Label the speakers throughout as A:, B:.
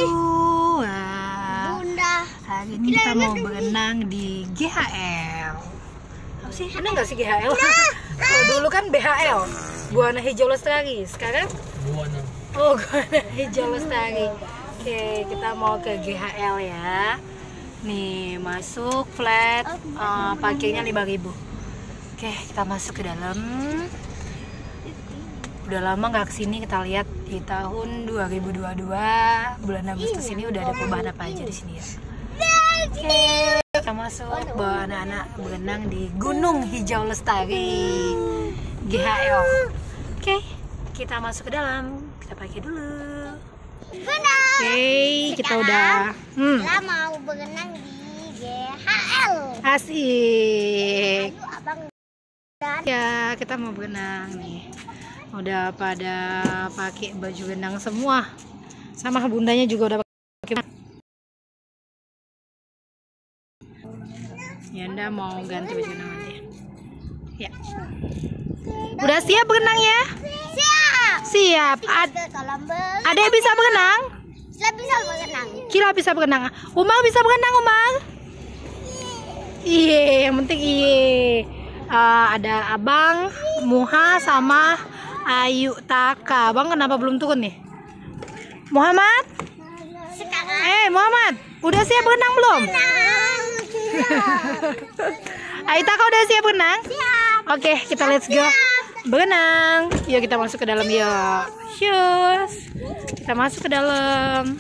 A: wabarakatuh. Wah, hari ini kita mau berenang di GHL. Apa sih? Bener nggak sih GHL? Kalau dulu kan BHL, Buana Hijau Lestari. Sekarang? Buana. Oh, Buana Hijau Lestari. Oke, kita mau ke GHL ya. Nih, masuk flat, parkirnya 5.000. Oke, kita masuk ke dalam. Udah lama nggak kesini, kita lihat di tahun 2022 bulan Agustus ini udah ada perubahan apa aja di sini ya. Oke, kita masuk bawa anak-anak berenang di Gunung Hijau Lestari GHL. Oke, kita masuk ke dalam, kita pakai dulu. Oke, kita udah
B: kita mau berenang di GHL.
A: Asik.
B: Ayo abang.
A: Ya, kita mau berenang nih. Udah pada pakai baju renang semua, sama bundanya juga udah pakai. Yanda mau ganti baju renang aja. Ya. Udah siap berenang ya?
B: Siap.
A: Siap. Ada yang bisa berenang?
B: Bisa berenang.
A: Kira bisa berenang. Umar bisa berenang, Umar? Iya, yang penting iya. Ada Abang, Muha sama Ayu Taka. Bang kenapa belum turun nih? Muhammad?
B: Sekarang.
A: Muhammad, udah siap berenang belum? Ayu Taka udah siap berenang?
B: Siap.
A: Oke, kita let's go. Berenang. Yuk kita masuk ke dalam yuk. Shoes. Kita masuk ke dalam.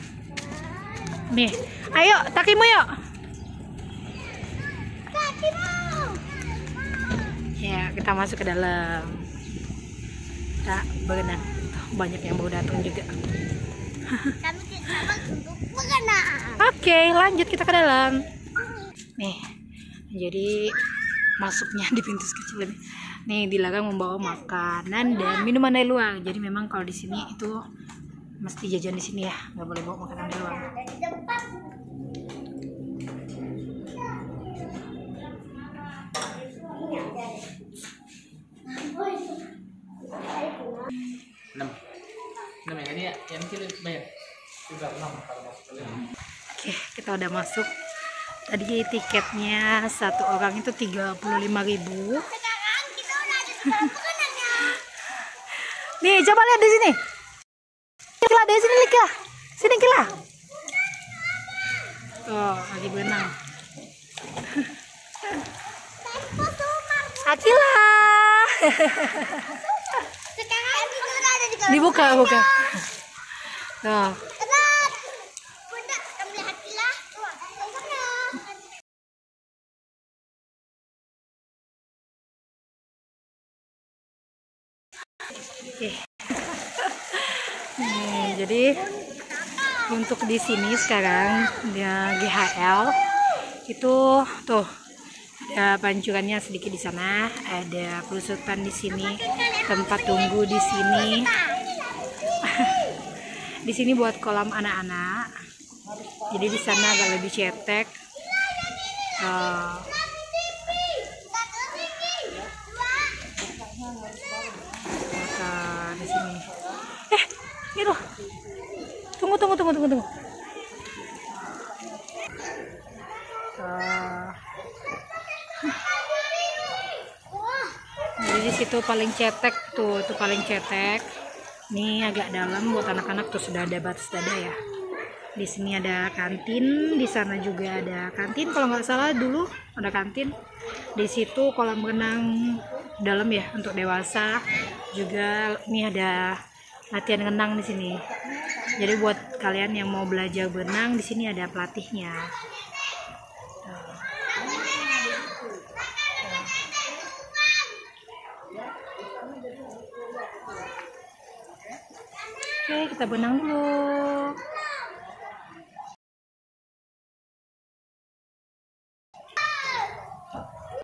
A: Nih, ayo takimu yuk. Ya, kita masuk ke dalam. Kita berenang. Banyak yang baru datang juga.
B: Kami sama untuk berenang.
A: Oke, lanjut kita ke dalam. Nih, jadi masuknya di pintu kecil ini. Nih, dilarang membawa makanan dan minuman dari luar. Jadi memang kalau di sini itu mesti jajan di sini ya, nggak boleh bawa makanan dari luar.
C: Enam ya, ini ya, yang kecil bayar. Juga 6 kalau masuk.
A: Oke, kita udah masuk. Tadi tiketnya satu orang itu 35.000.
B: Sekarang kita udah ada di dalam berenangnya.
A: Nih, coba lihat di sini. Kila, dari sini Lika. Sini Kila. Oh, lagi berenang. Akila.
B: Sekarang kita udah ada di dalam.
A: Dibuka, buka. Tuh.
B: Tenang. Bunda, kami Akilah.
A: Oke. Nih, jadi untuk di sini sekarang di GHL itu tuh ada pancurannya sedikit di sana, ada pelusutan di sini, tempat tunggu di sini. Di sini buat kolam anak-anak. Jadi di sana agak lebih cetek. Di sini. Itu. Tunggu. Jadi di situ paling cetek tuh paling cetek. Ini agak dalam buat anak-anak tuh sudah ada batas dada ya. Di sini ada kantin, di sana juga ada kantin kalau nggak salah dulu ada kantin. Di situ kolam renang dalam ya untuk dewasa. Juga ini ada latihan renang di sini. Jadi buat kalian yang mau belajar berenang di sini ada pelatihnya. Oke, kita berenang dulu.